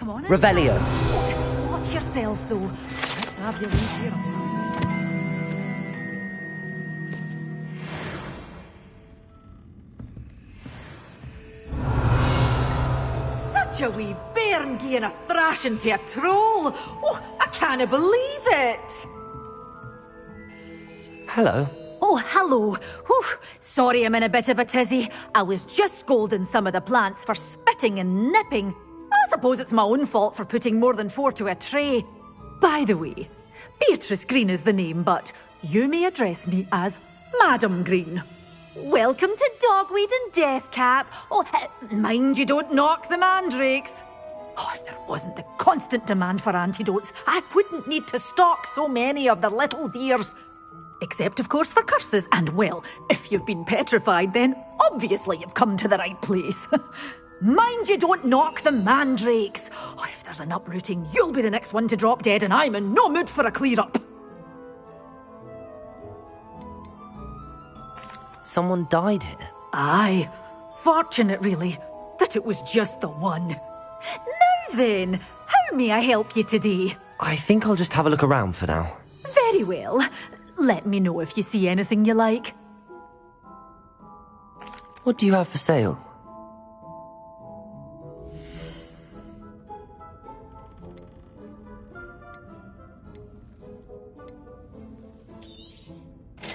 Come on in. Revelio. Watch yourself, though. Let's have you leave here. Such a wee bairn gieing a thrashing to a troll. Oh, I can't believe it. Hello. Oh, hello. Whew. Sorry I'm in a bit of a tizzy. I was just scolding some of the plants for spitting and nipping. I suppose it's my own fault for putting more than 4 to a tray. By the way, Beatrice Green is the name, but you may address me as Madam Green. Welcome to Dogweed and Deathcap. Oh, mind you don't knock the mandrakes. Oh, if there wasn't the constant demand for antidotes, I wouldn't need to stock so many of the little dears. Except, of course, for curses. And, well, if you've been petrified, then obviously you've come to the right place. Mind you don't knock the mandrakes. Oh, if there's an uprooting, you'll be the next one to drop dead, and I'm in no mood for a clear-up. Someone died here. Aye. Fortunate, really, that it was just the one. Now then, how may I help you today? I think I'll just have a look around for now. Very well. Let me know if you see anything you like. What do you have for sale?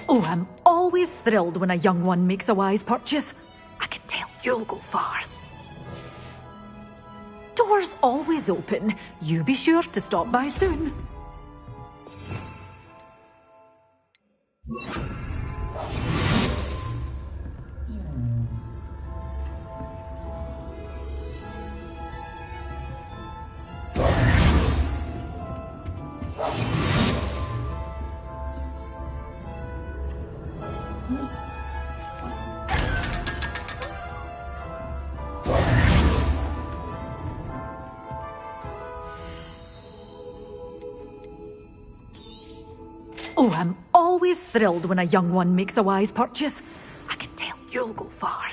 Oh, I'm always thrilled when a young one makes a wise purchase. I can tell you'll go far. Doors always open. You be sure to stop by soon. Oh, I'm always thrilled when a young one makes a wise purchase. I can tell you'll go far.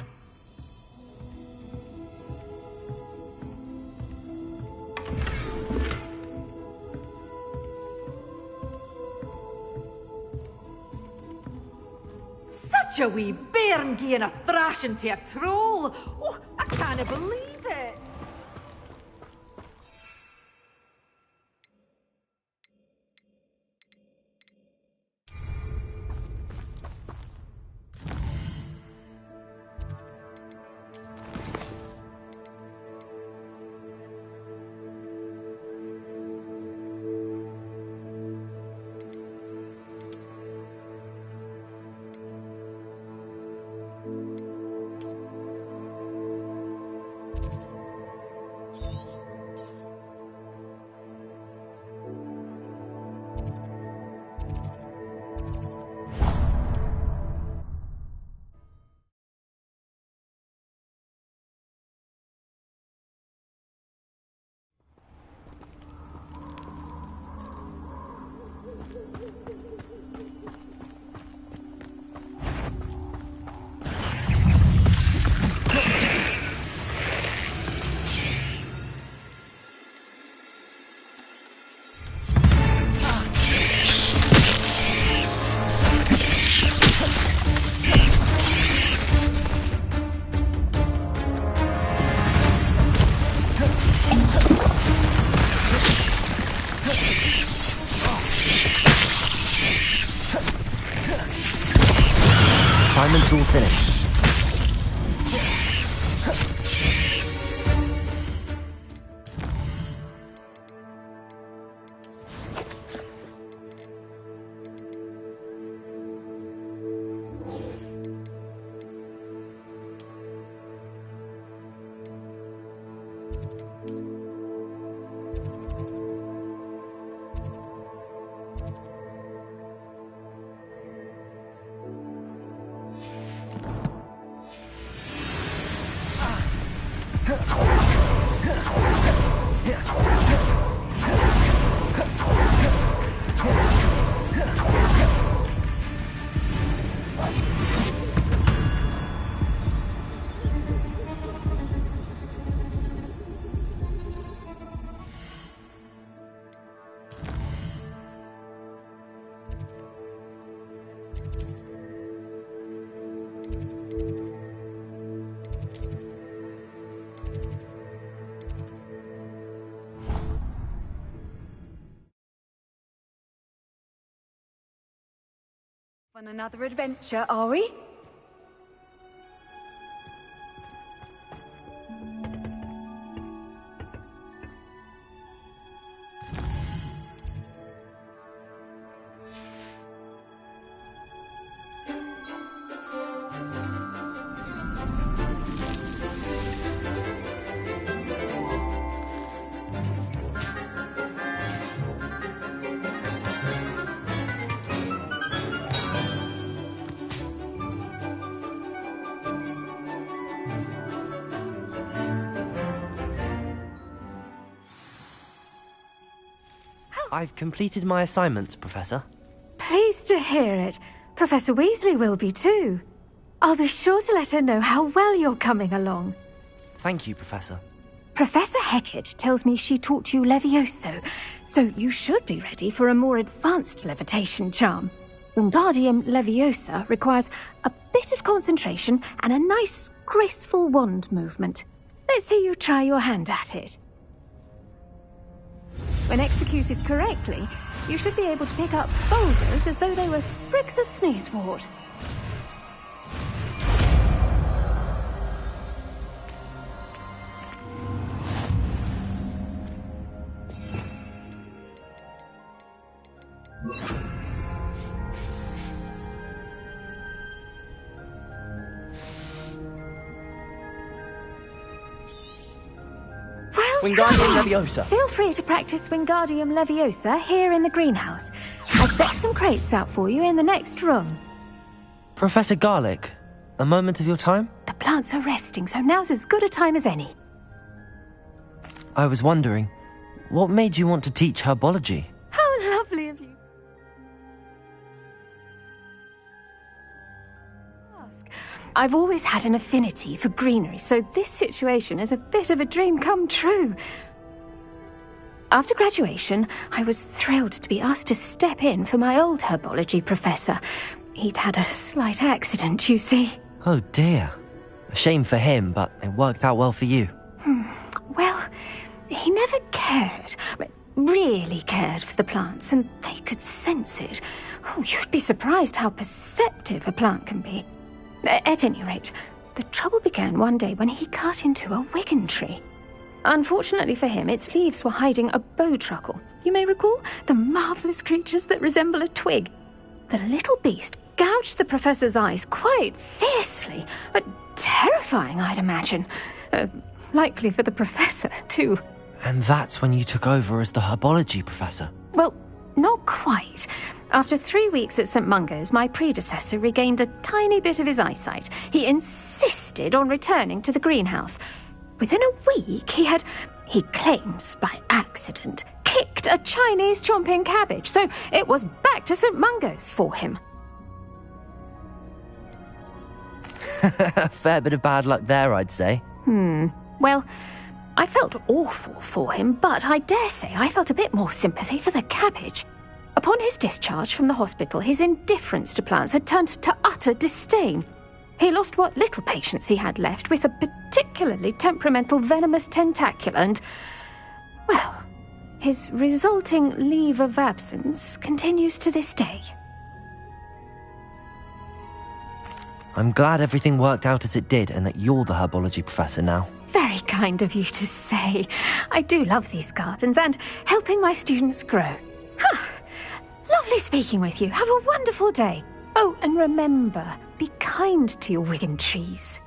Such a wee bairn gieing a thrashing to a troll. Oh, I can't believe it. Assignment's all finished. On another adventure, are we? I've completed my assignment, Professor. Pleased to hear it. Professor Weasley will be too. I'll be sure to let her know how well you're coming along. Thank you, Professor. Professor Hecat tells me she taught you Levioso, so you should be ready for a more advanced levitation charm. Wingardium Leviosa requires a bit of concentration and a nice, graceful wand movement. Let's see you try your hand at it. When executed correctly, you should be able to pick up boulders as though they were sprigs of sneezewort. Wingardium Leviosa. Feel free to practice Wingardium Leviosa here in the greenhouse. I've set some crates out for you in the next room. Professor Garlick, a moment of your time? The plants are resting, so now's as good a time as any. I was wondering, what made you want to teach herbology? How lovely of you. I've always had an affinity for greenery, so this situation is a bit of a dream come true. After graduation, I was thrilled to be asked to step in for my old herbology professor. He'd had a slight accident, you see. Oh dear. A shame for him, but it worked out well for you. Well, he never cared, really cared for the plants, and they could sense it. Oh, you'd be surprised how perceptive a plant can be. At any rate, the trouble began one day when he cut into a wigan tree. Unfortunately for him, its leaves were hiding a bowtruckle. You may recall the marvellous creatures that resemble a twig. The little beast gouged the professor's eyes quite fiercely, but terrifying, I'd imagine. Likely for the professor, too. And that's when you took over as the herbology professor? Well, not quite. After 3 weeks at St. Mungo's, my predecessor regained a tiny bit of his eyesight. He insisted on returning to the greenhouse. Within a week, he claims by accident, kicked a Chinese chomping cabbage, so it was back to St. Mungo's for him. A fair bit of bad luck there, I'd say. Well, I felt awful for him, but I dare say I felt a bit more sympathy for the cabbage. Upon his discharge from the hospital, his indifference to plants had turned to utter disdain. He lost what little patience he had left with a particularly temperamental venomous tentacula and, well, his resulting leave of absence continues to this day. I'm glad everything worked out as it did and that you're the herbology professor now. Very kind of you to say. I do love these gardens and helping my students grow. Lovely speaking with you. Have a wonderful day. Oh, and remember, be kind to your wigan trees.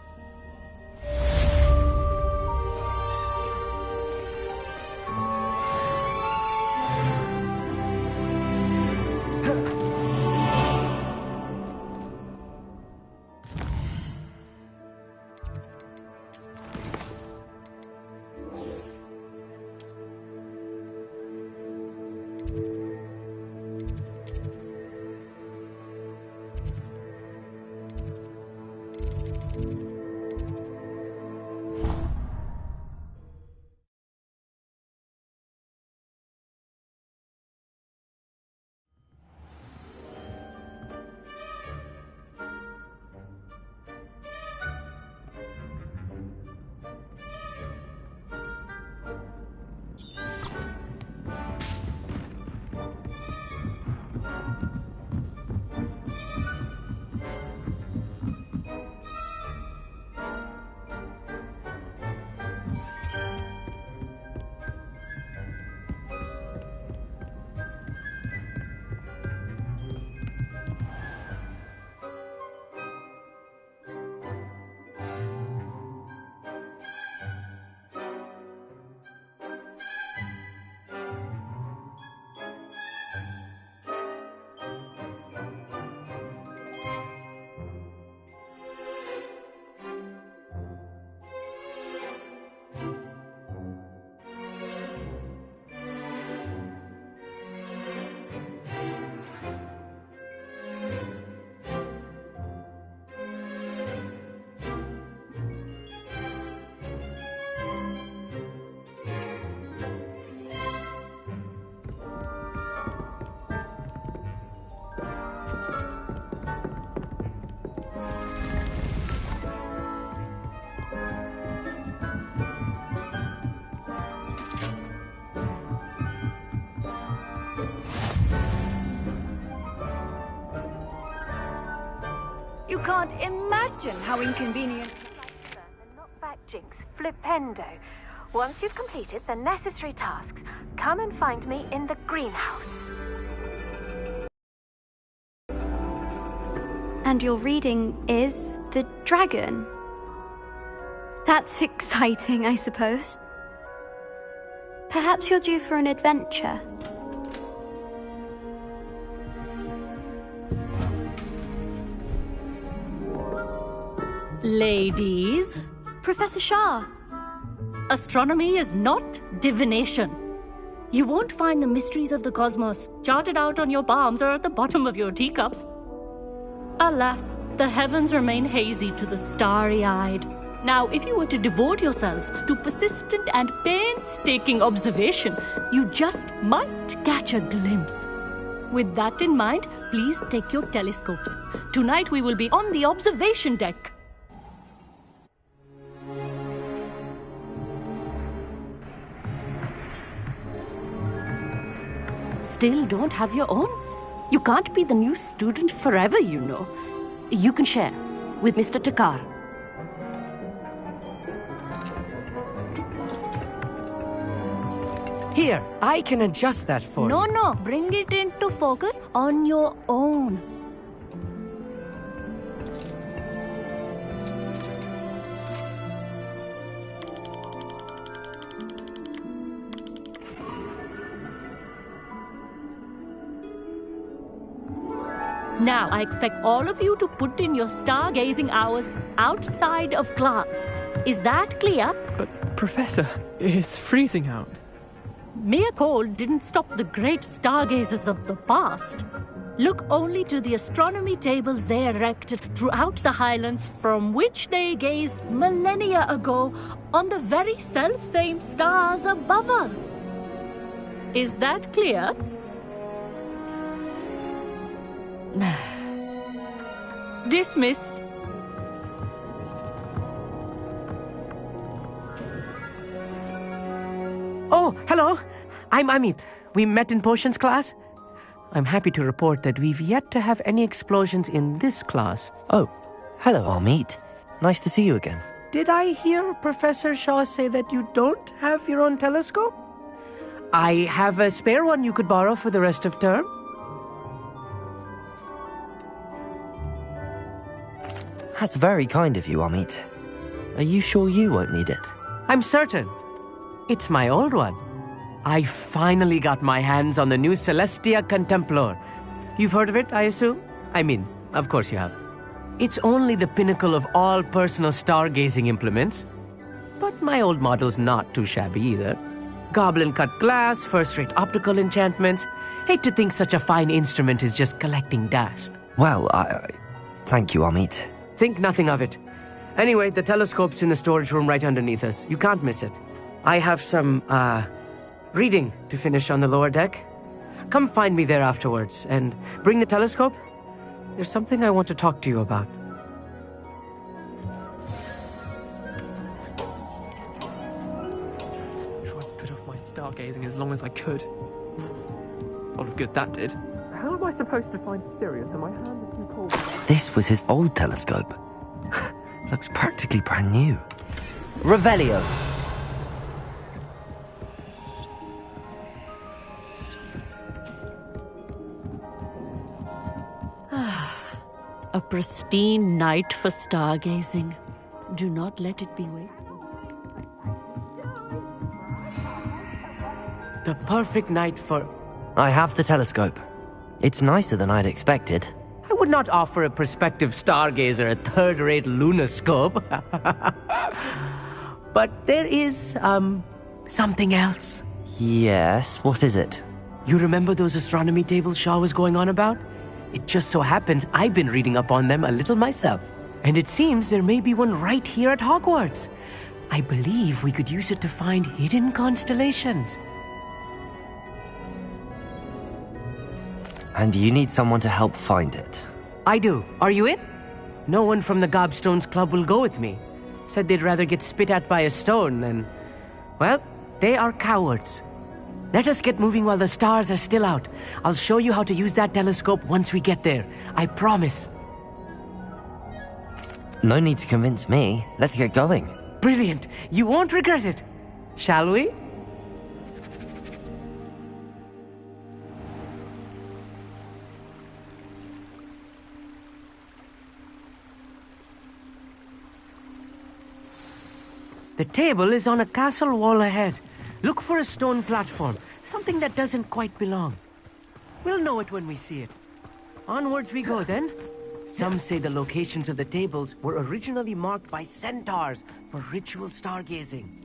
You can't imagine how inconvenient... The knockback jinx, flipendo. Once you've completed the necessary tasks, come and find me in the greenhouse. And your reading is the dragon. That's exciting, I suppose. Perhaps you're due for an adventure. Ladies, Professor Shah. astronomy is not divination. You won't find the mysteries of the cosmos charted out on your palms or at the bottom of your teacups. Alas, the heavens remain hazy to the starry-eyed. Now, if you were to devote yourselves to persistent and painstaking observation, you just might catch a glimpse. With that in mind, please take your telescopes. Tonight we will be on the observation deck. Still don't have your own? You can't be the new student forever, you know. You can share with Mr. Takar. Here, I can adjust that for you. No, bring it into focus on your own. Now, I expect all of you to put in your stargazing hours outside of class. Is that clear? But, Professor, it's freezing out. Mere cold didn't stop the great stargazers of the past. Look only to the astronomy tables they erected throughout the highlands from which they gazed millennia ago on the very self-same stars above us. Is that clear? Dismissed. Oh, hello. I'm Amit. We met in potions class. I'm happy to report that we've yet to have any explosions in this class. Oh, hello, Amit. Nice to see you again. Did I hear Professor Shaw say that you don't have your own telescope? I have a spare one you could borrow for the rest of term. That's very kind of you, Amit. Are you sure you won't need it? I'm certain. It's my old one. I finally got my hands on the new Celestia Contemplar. You've heard of it, I assume? I mean, of course you have. It's only the pinnacle of all personal stargazing implements. But my old model's not too shabby either. Goblin-cut glass, first-rate optical enchantments. Hate to think such a fine instrument is just collecting dust. Well, thank you, Amit. Think nothing of it. Anyway, the telescope's in the storage room right underneath us. You can't miss it. I have some, reading to finish on the lower deck. Come find me there afterwards, and bring the telescope. There's something I want to talk to you about. Tried to put off my stargazing as long as I could. A lot of good that did. How am I supposed to find Sirius when my hands are too cold? This was his old telescope. Looks practically brand new. Revelio. A pristine night for stargazing. Do not let it be wasted. The perfect night for... I have the telescope. It's nicer than I'd expected. I would not offer a prospective stargazer a third-rate lunoscope. But there is, something else. Yes, what is it? You remember those astronomy tables Shaw was going on about? It just so happens I've been reading up on them a little myself. And it seems there may be one right here at Hogwarts. I believe we could use it to find hidden constellations. And you need someone to help find it. I do. Are you in? No one from the Gobstones Club will go with me. Said they'd rather get spit at by a stone than... Well, they are cowards. Let us get moving while the stars are still out. I'll show you how to use that telescope once we get there. I promise. No need to convince me. Let's get going. Brilliant. You won't regret it. Shall we? The table is on a castle wall ahead. Look for a stone platform, something that doesn't quite belong. We'll know it when we see it. Onwards we go then. Some say the locations of the tables were originally marked by centaurs for ritual stargazing.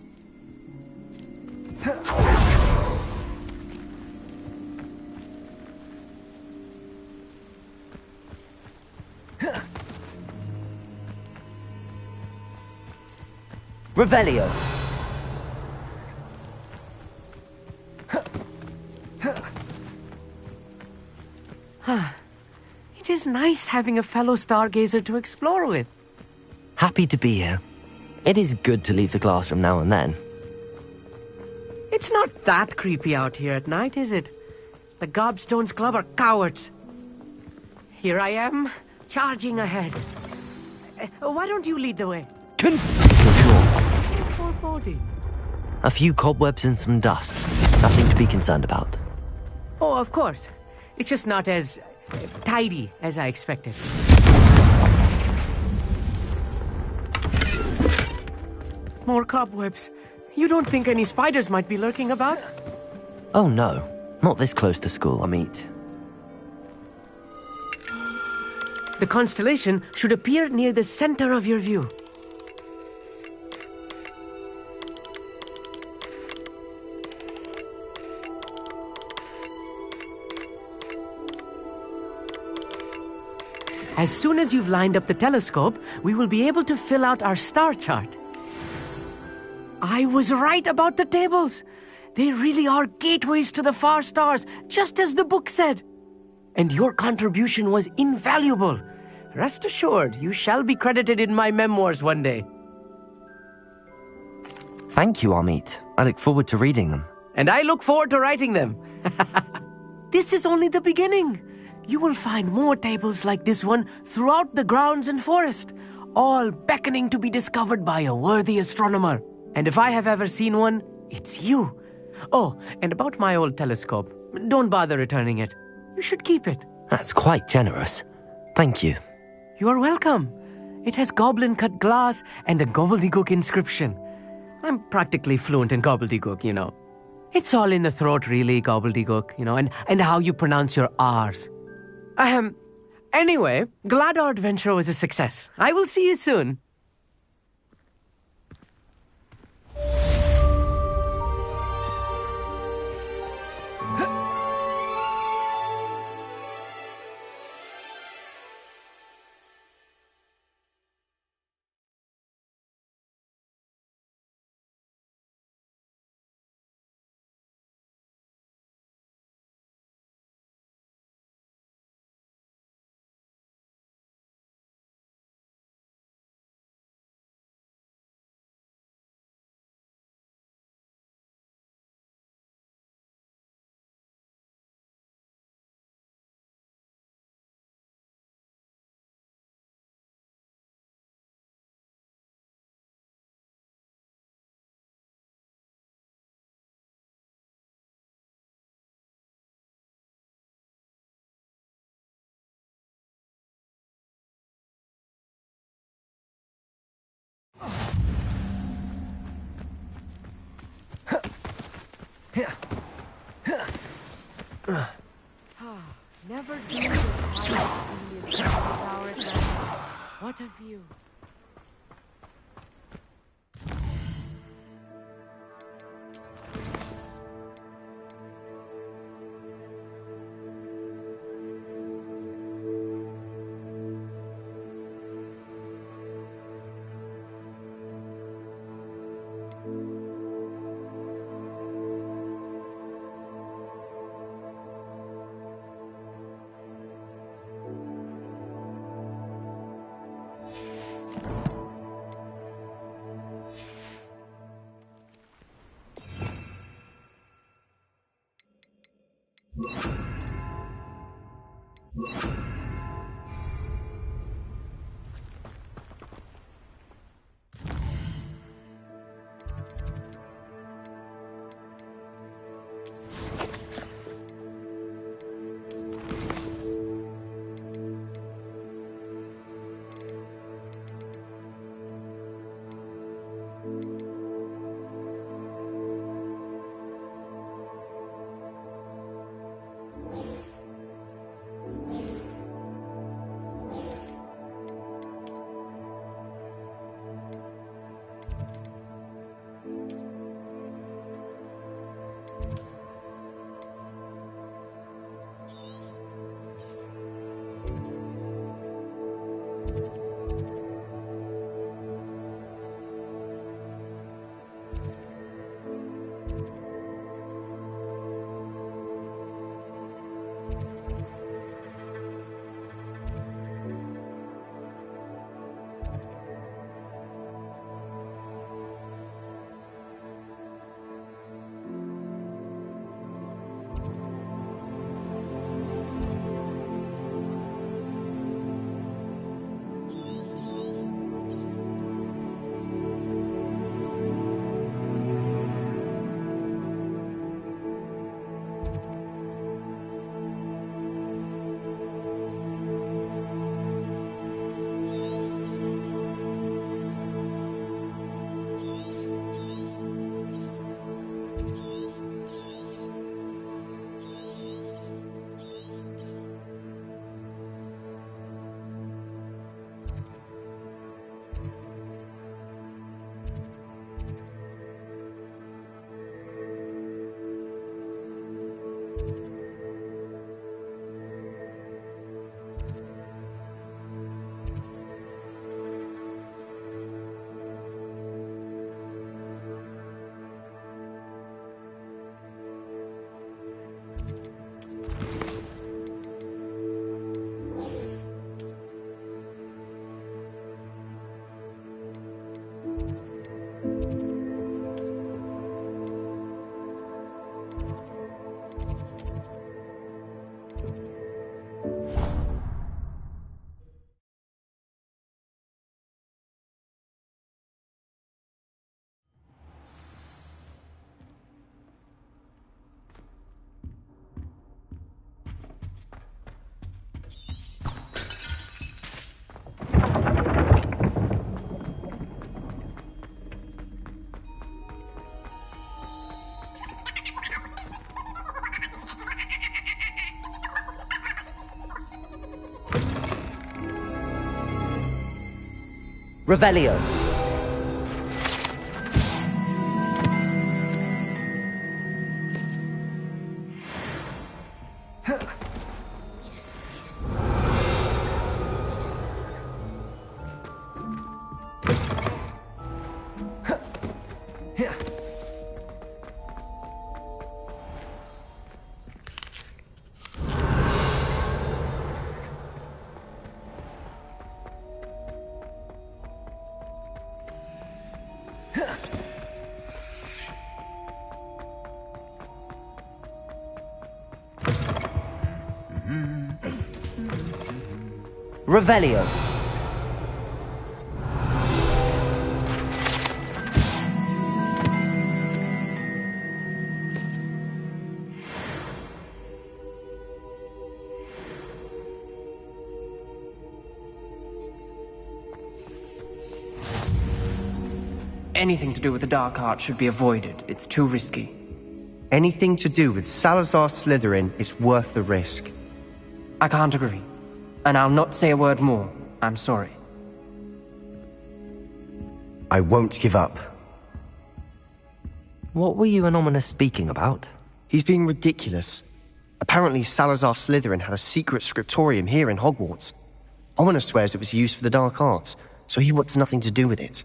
Revelio. It is nice having a fellow stargazer to explore with. Happy to be here. It is good to leave the classroom now and then. It's not that creepy out here at night, is it? The Gobstones Club are cowards. Here I am, charging ahead. Why don't you lead the way? Foreboding. A few cobwebs and some dust. Nothing to be concerned about. Oh, of course. It's just not as tidy as I expected. More cobwebs. You don't think any spiders might be lurking about? Oh no, not this close to school, Amit. The constellation should appear near the center of your view. As soon as you've lined up the telescope, we will be able to fill out our star chart. I was right about the tables. They really are gateways to the far stars, just as the book said. And your contribution was invaluable. Rest assured, you shall be credited in my memoirs one day. Thank you, Amit. I look forward to reading them. And I look forward to writing them. This is only the beginning. You will find more tables like this one throughout the grounds and forest, all beckoning to be discovered by a worthy astronomer. And if I have ever seen one, it's you. Oh, and about my old telescope, don't bother returning it. You should keep it. That's quite generous. Thank you. You are welcome. It has goblin-cut glass and a gobbledygook inscription. I'm practically fluent in gobbledygook, you know. It's all in the throat, really, gobbledygook, you know, and how you pronounce your R's. Anyway, glad our adventure was a success. I will see you soon. Never dreamed of having the power at hand. What a view. Revelio. Revelio. Anything to do with the Dark Art should be avoided. It's too risky. Anything to do with Salazar Slytherin is worth the risk. I can't agree. And I'll not say a word more. I'm sorry. I won't give up. What were you and Ominous speaking about? He's being ridiculous. Apparently Salazar Slytherin had a secret scriptorium here in Hogwarts. Ominous swears it was used for the Dark Arts, so he wants nothing to do with it.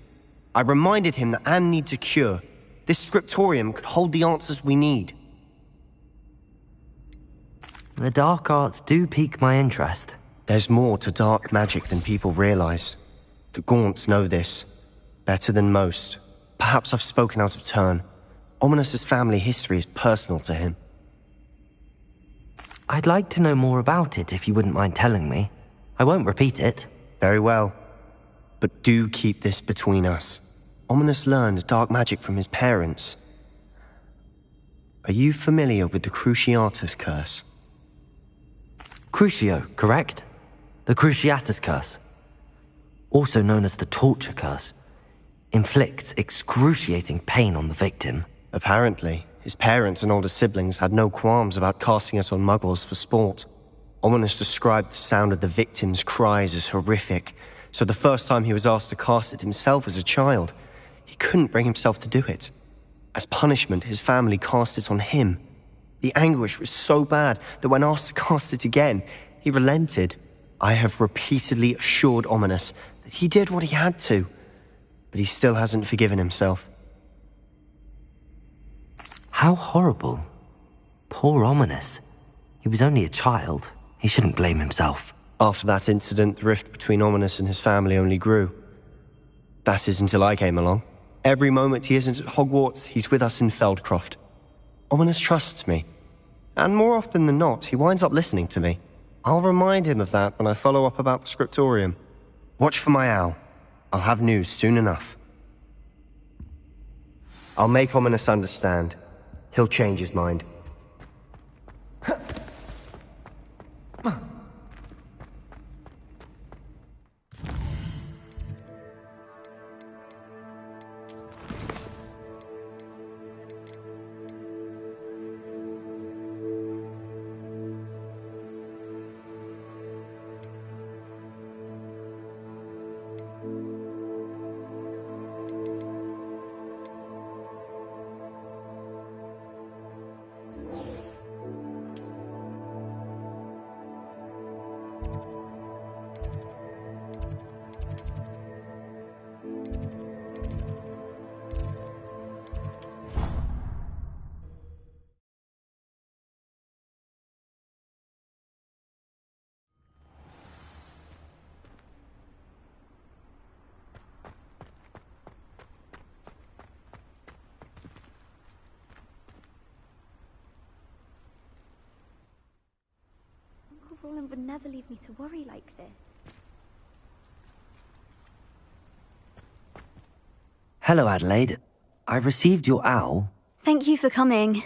I reminded him that Anne needs a cure. This scriptorium could hold the answers we need. The Dark Arts do pique my interest. There's more to dark magic than people realize. The Gaunts know this. Better than most. Perhaps I've spoken out of turn. Ominous's family history is personal to him. I'd like to know more about it if you wouldn't mind telling me. I won't repeat it. Very well. But do keep this between us. Ominous learned dark magic from his parents. Are you familiar with the Cruciatus Curse? Crucio, correct? The Cruciatus Curse. Also known as the Torture Curse. Inflicts excruciating pain on the victim. Apparently, his parents and older siblings had no qualms about casting it on muggles for sport. Ominous described the sound of the victim's cries as horrific, so the first time he was asked to cast it himself as a child, he couldn't bring himself to do it. As punishment, his family cast it on him. The anguish was so bad that when asked to cast it again, he relented. I have repeatedly assured Ominous that he did what he had to, but he still hasn't forgiven himself. How horrible. Poor Ominous. He was only a child. He shouldn't blame himself. After that incident, the rift between Ominous and his family only grew. That is until I came along. Every moment he isn't at Hogwarts, he's with us in Feldcroft. Ominous trusts me. And more often than not, he winds up listening to me. I'll remind him of that when I follow up about the scriptorium. Watch for my owl. I'll have news soon enough. I'll make Ominous understand. He'll change his mind. Roland would never leave me to worry like this. Hello, Adelaide. I received your owl. Thank you for coming.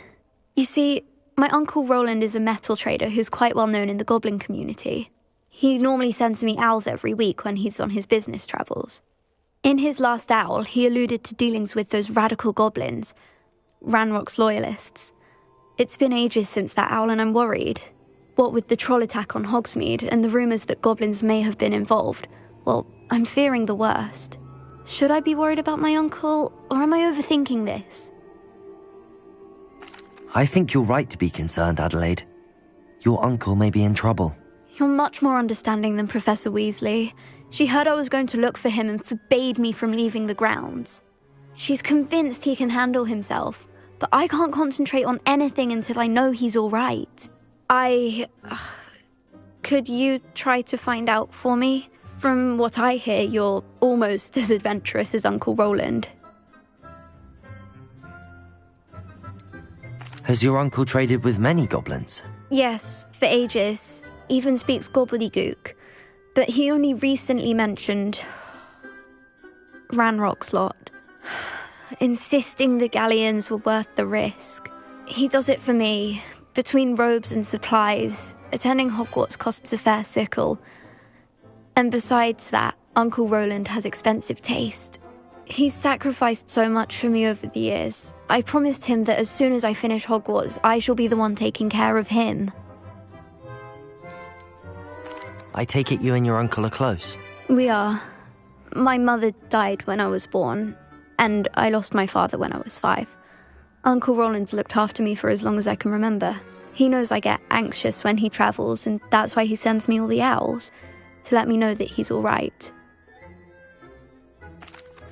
You see, my Uncle Roland is a metal trader who's quite well known in the goblin community. He normally sends me owls every week when he's on his business travels. In his last owl, he alluded to dealings with those radical goblins, Ranrock's loyalists. It's been ages since that owl and I'm worried. What with the troll attack on Hogsmeade and the rumours that goblins may have been involved, well, I'm fearing the worst. Should I be worried about my uncle, or am I overthinking this? I think you're right to be concerned, Adelaide. Your uncle may be in trouble. You're much more understanding than Professor Weasley. She heard I was going to look for him and forbade me from leaving the grounds. She's convinced he can handle himself, but I can't concentrate on anything until I know he's all right. Could you try to find out for me? From what I hear, you're almost as adventurous as Uncle Roland. Has your uncle traded with many goblins? Yes, for ages. Even speaks gobbledygook. But he only recently mentioned Ranrock's lot, insisting the galleons were worth the risk. He does it for me. Between robes and supplies, attending Hogwarts costs a fair sickle. And besides that, Uncle Roland has expensive taste. He's sacrificed so much for me over the years. I promised him that as soon as I finish Hogwarts, I shall be the one taking care of him. I take it you and your uncle are close. We are. My mother died when I was born, and I lost my father when I was 5. Uncle Roland's looked after me for as long as I can remember. He knows I get anxious when he travels, and that's why he sends me all the owls, to let me know that he's all right.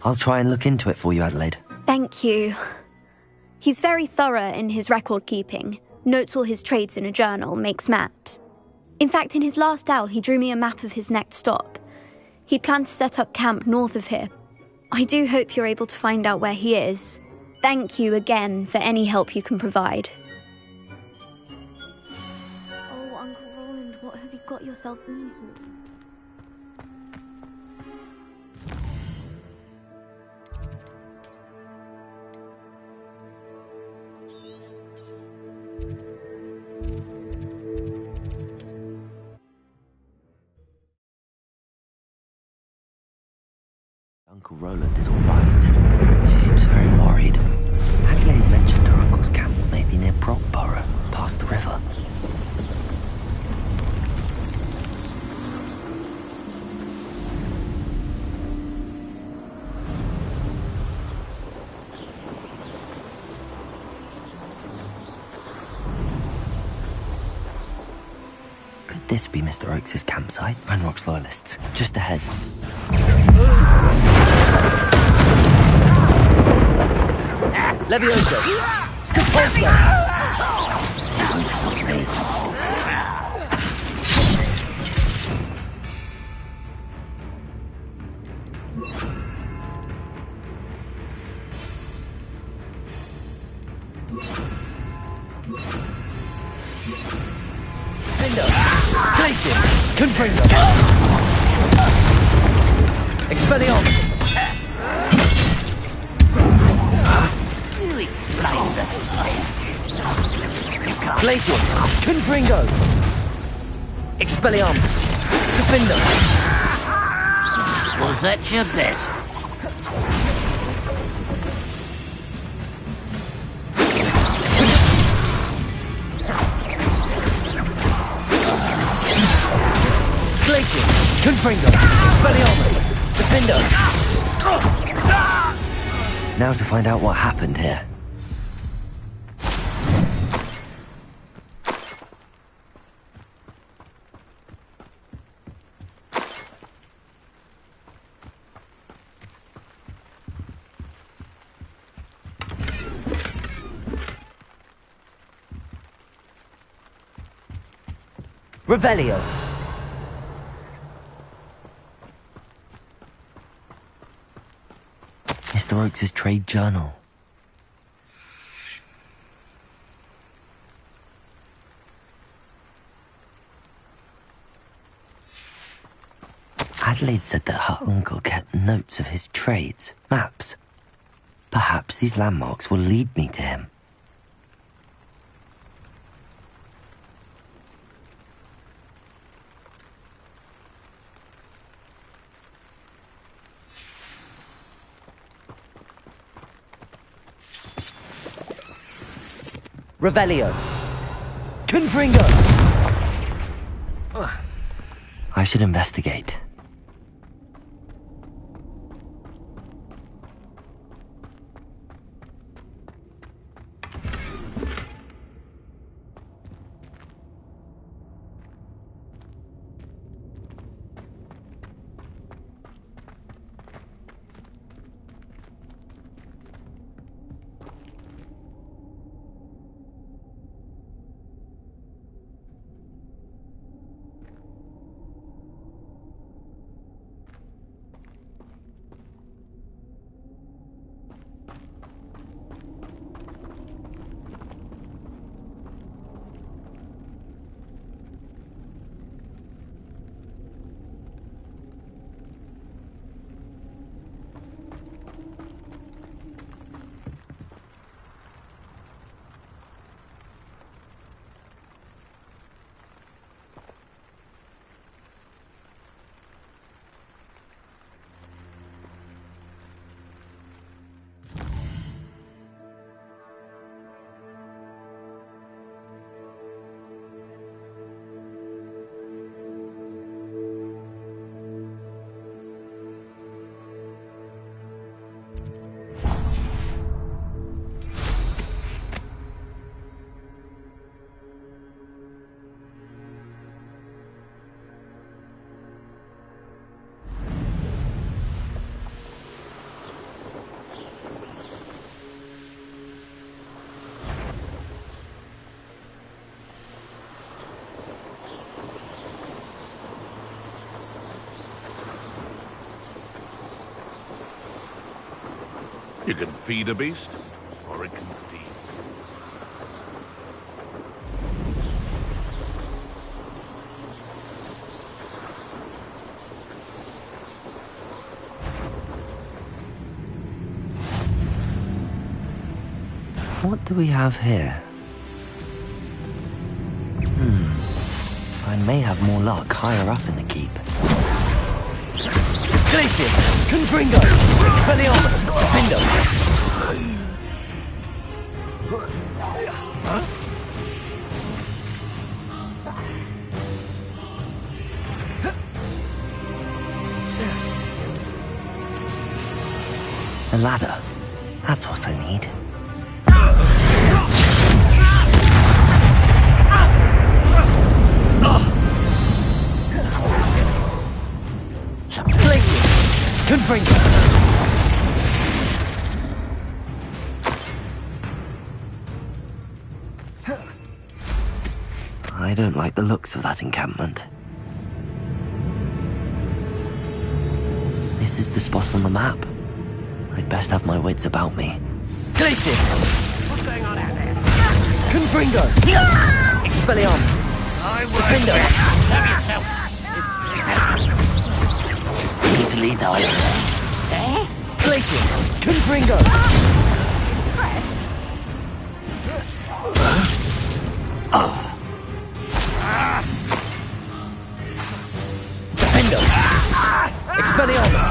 I'll try and look into it for you, Adelaide. Thank you. He's very thorough in his record keeping, notes all his trades in a journal, makes maps. In fact, in his last owl, he drew me a map of his next stop. He'd planned to set up camp north of here. I do hope you're able to find out where he is. Thank you again for any help you can provide. Oh, Uncle Roland, what have you got yourself into? Uncle Roland is all right. She seems very worried. Adelaide mentioned her uncle's camp may be near Brockborough, past the river. Could this be Mr. Oakes' campsite? Ranrock's loyalists, just ahead. Levioso! Compulso! Findo! Glacius! Confringo! Expelliarmus! Glacius! Confringo! Expelliarmus! Defendo! Was that your best? Glacius! Confringo! Expelliarmus! Defendo! Now to find out what happened here. Revelio. Mr. Oakes' trade journal. Adelaide said that her uncle kept notes of his trades, maps. Perhaps these landmarks will lead me to him. Revelio! Confringo! I should investigate. You can feed a beast, or it can feed. What do we have here? I may have more luck higher up in the keep. Glacius! Confringo! Expelliarmus! Defendo! A ladder. That's what I need. Glacius! Confringo! I don't like the looks of that encampment. This is the spot on the map. I'd best have my wits about me. Glacius! What's going on out there? Confringo! Expelliarmus! Defendo! You need to lead now, Glacius! Confringo! Defendo! Expelliarmus!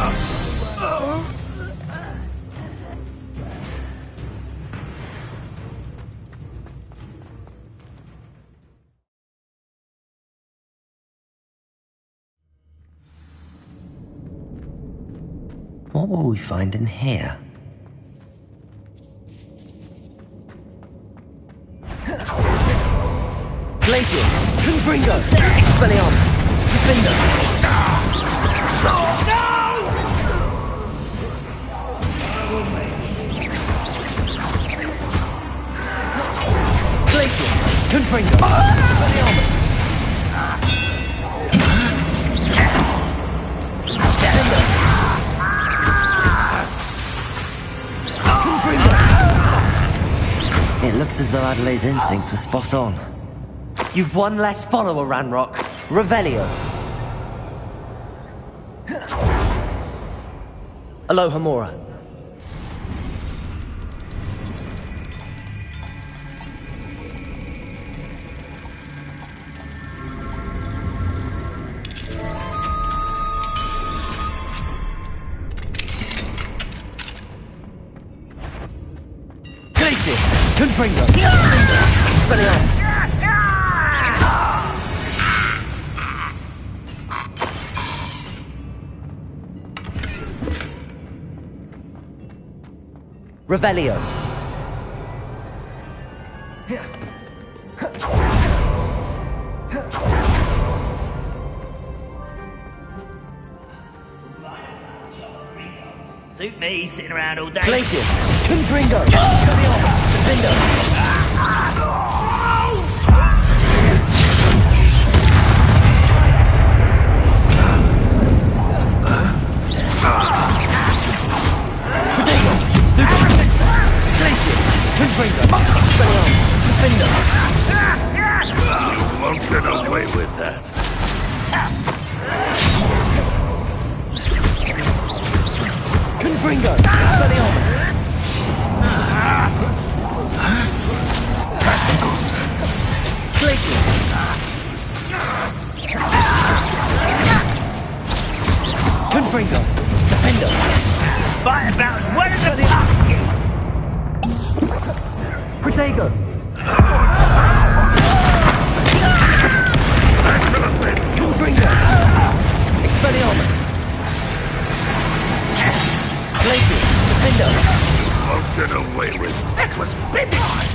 What will we find in here? Glacius! Confringo! Expelliarmus! Defender! Glacius! Confringo! Expelliarmus! It looks as though Adelaide's instincts were spot on. You've one less follower, Ranrock. Revelio. Aloha Mora. Glacius! Confringo! Expelliarmus! Revelio. Suit me, sitting around all day. Glacius. Confringo. Expelliarmus. Defendo. You won't get away with that. Confringo! Expelliarmus! Glacius! Confringo! Defendo! Fight about as well as the Protego! Confringo! Expelliarmus! Glacius! Defendo! Won't get away with That was business!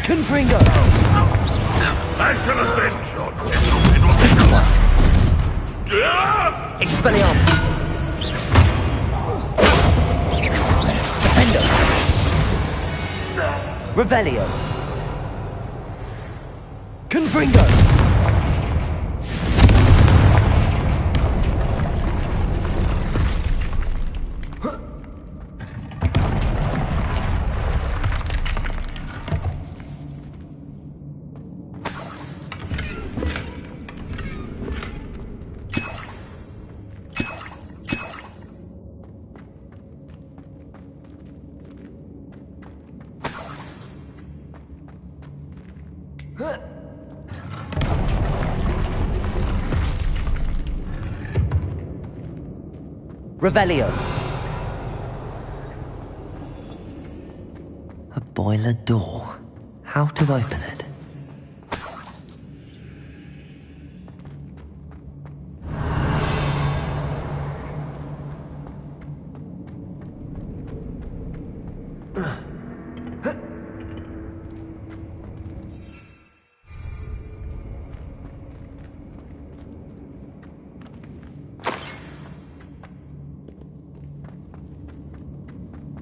Confringo! I shall avenge your death. Expelliarmus! Defendo! Revelio! Confringo! Revelio. A boiler door. How to open it?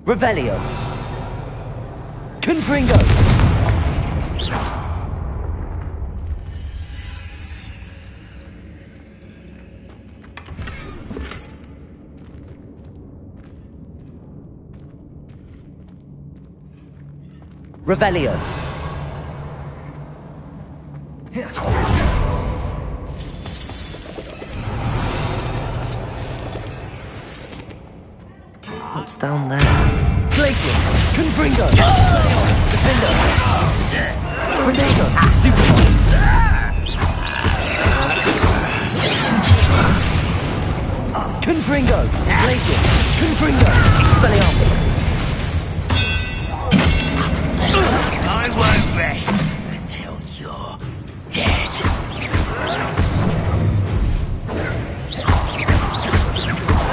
Revelio. Confringo. Revelio. What's down there? Glacius! Confringo! Defendo! Protego! Stupefy! Confringo! Glacius! Confringo! Expelliarmus! I won't rest until you're dead.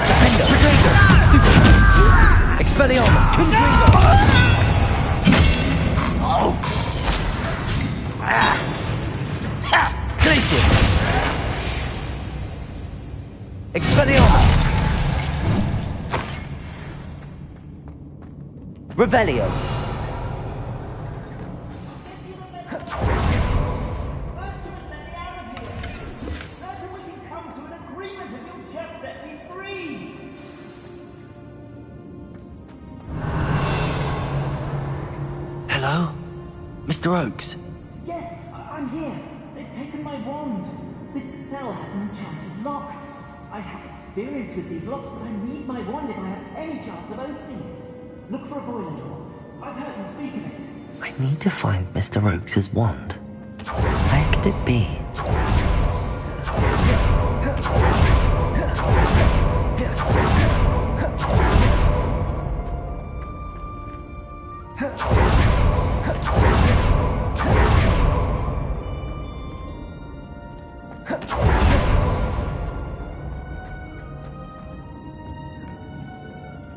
Defendo! Protego! Stupefy! Expelliarmus! Confringo! Glacius! Expelliarmus! Revelio! Hello? Mr. Oakes? Yes, I'm here. They've taken my wand. This cell has an enchanted lock. I have experienced experience with these locks, but I need my wand if I have any chance of opening it. Look for a boiler door. I've heard him speak of it. I need to find Mr. Oakes' wand. Where could it be?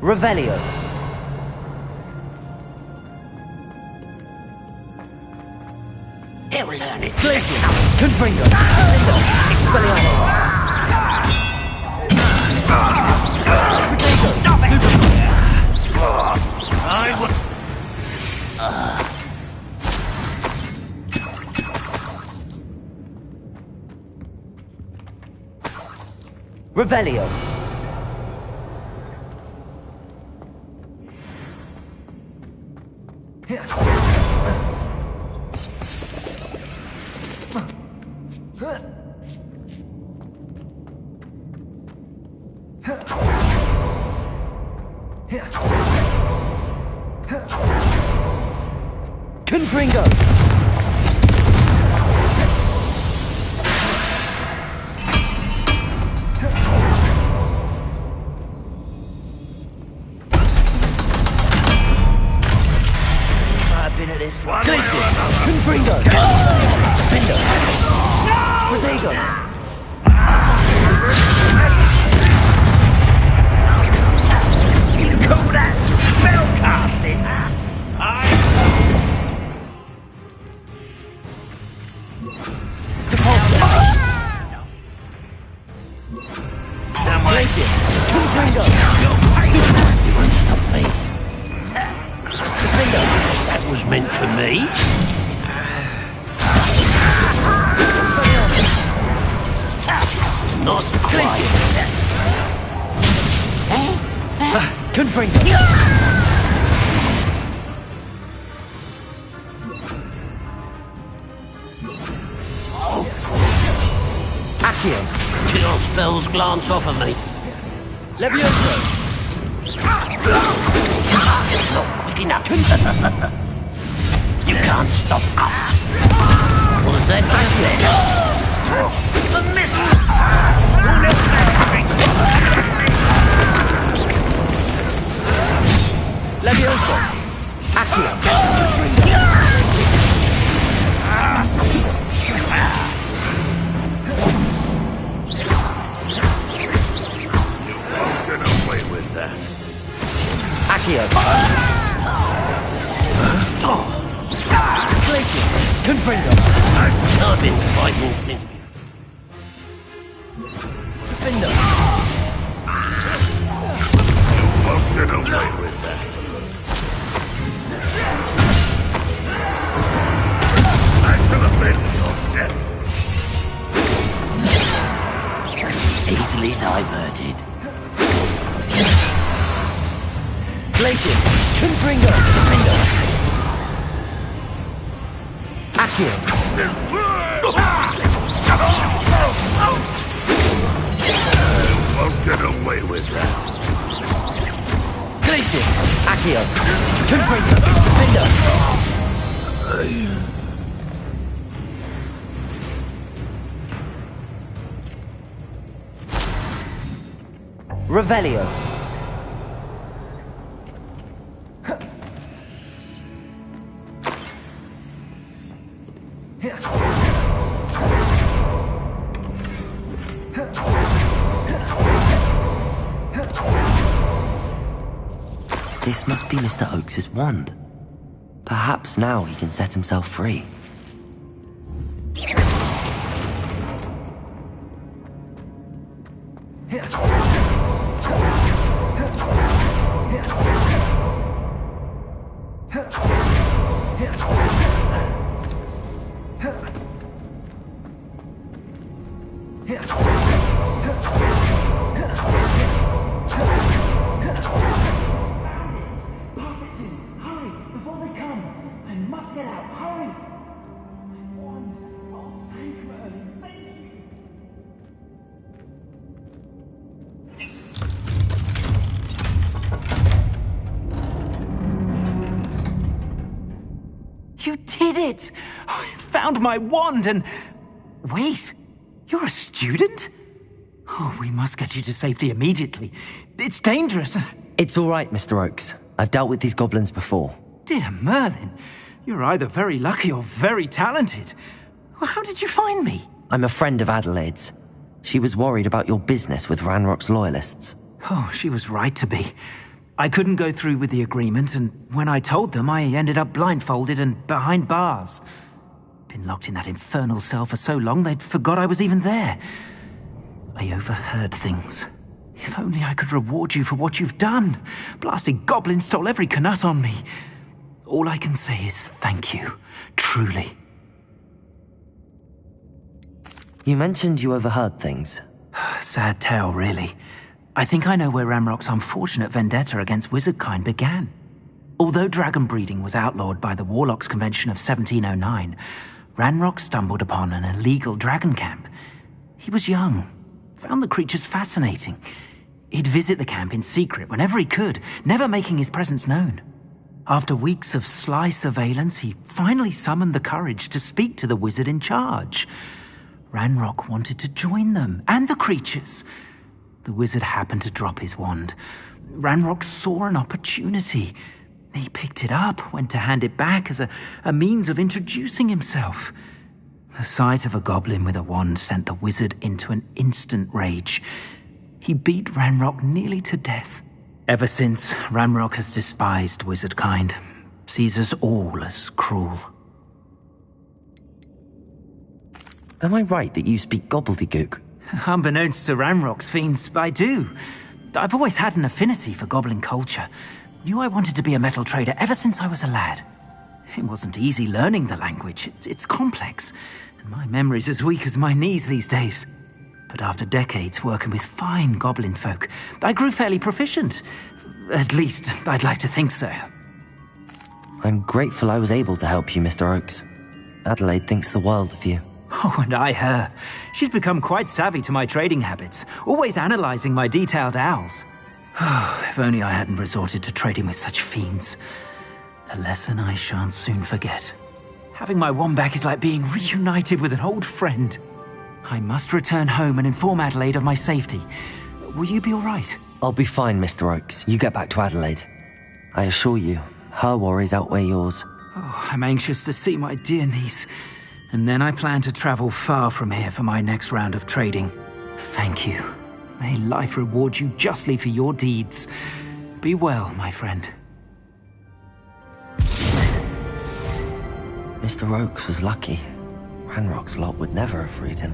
Revelio. He'll learn it. Glacius. Confringo. Expelliarmus. Stop it! I will... Revelio. Confringo. I've been at this for... Glacius. Confringo. Bindo. Protego. You call that spell casting? Glacius. Confringo. You won't stop me. That was meant for me. Not quite. Confringo. Accio. Your spells glance off of me. Levioso. Not quick enough. You can't stop us. Was that the mist? Levioso. Accio. Get away with that. Accio. Glacius. Confringo. I've been fighting since before. Bindo. Won't get away with that. I shall avenge your death. Easily diverted. Glacius. Confringo. Bindo. Accio. Won't get away with that. Glacius. Accio. Confringo. Bindo. Revelio. This must be Mr. Oakes' wand. Perhaps now he can set himself free. Pass it to him. Hurry, before they come. I must get out. Hurry. did it! I found my wand and... Wait, you're a student? Oh, we must get you to safety immediately. It's dangerous. It's all right, Mr. Oakes. I've dealt with these goblins before. Dear Merlin, you're either very lucky or very talented. Well, how did you find me? I'm a friend of Adelaide's. She was worried about your business with Ranrock's loyalists. Oh, she was right to be. I couldn't go through with the agreement, and when I told them, I ended up blindfolded and behind bars. Been locked in that infernal cell for so long, they'd forgot I was even there. I overheard things. If only I could reward you for what you've done. Blasted goblins stole every knut on me. All I can say is thank you, truly. You mentioned you overheard things. Sad tale, really. I think I know where Ranrock's unfortunate vendetta against wizardkind began. Although dragon breeding was outlawed by the Warlocks Convention of 1709, Ranrock stumbled upon an illegal dragon camp. He was young, found the creatures fascinating. He'd visit the camp in secret whenever he could, never making his presence known. After weeks of sly surveillance, he finally summoned the courage to speak to the wizard in charge. Ranrock wanted to join them, and the creatures. The wizard happened to drop his wand. Ranrock saw an opportunity. He picked it up, went to hand it back as a means of introducing himself. The sight of a goblin with a wand sent the wizard into an instant rage. He beat Ranrock nearly to death. Ever since, Ranrock has despised wizardkind, sees us all as cruel. Am I right that you speak gobbledygook? Unbeknownst to Ranrock's fiends, I do. I've always had an affinity for goblin culture. Knew I wanted to be a metal trader ever since I was a lad. It wasn't easy learning the language. It's complex, and my memory's as weak as my knees these days. But after decades working with fine goblin folk, I grew fairly proficient. At least, I'd like to think so. I'm grateful I was able to help you, Mr. Oakes. Adelaide thinks the world of you. Oh, and I her. She's become quite savvy to my trading habits, always analyzing my detailed owls. Oh, if only I hadn't resorted to trading with such fiends. A lesson I shan't soon forget. Having my wand back is like being reunited with an old friend. I must return home and inform Adelaide of my safety. Will you be all right? I'll be fine, Mr. Oakes. You get back to Adelaide. I assure you, her worries outweigh yours. Oh, I'm anxious to see my dear niece. And then I plan to travel far from here for my next round of trading. Thank you. May life reward you justly for your deeds. Be well, my friend. Mr. Oakes was lucky. Ranrock's lot would never have freed him.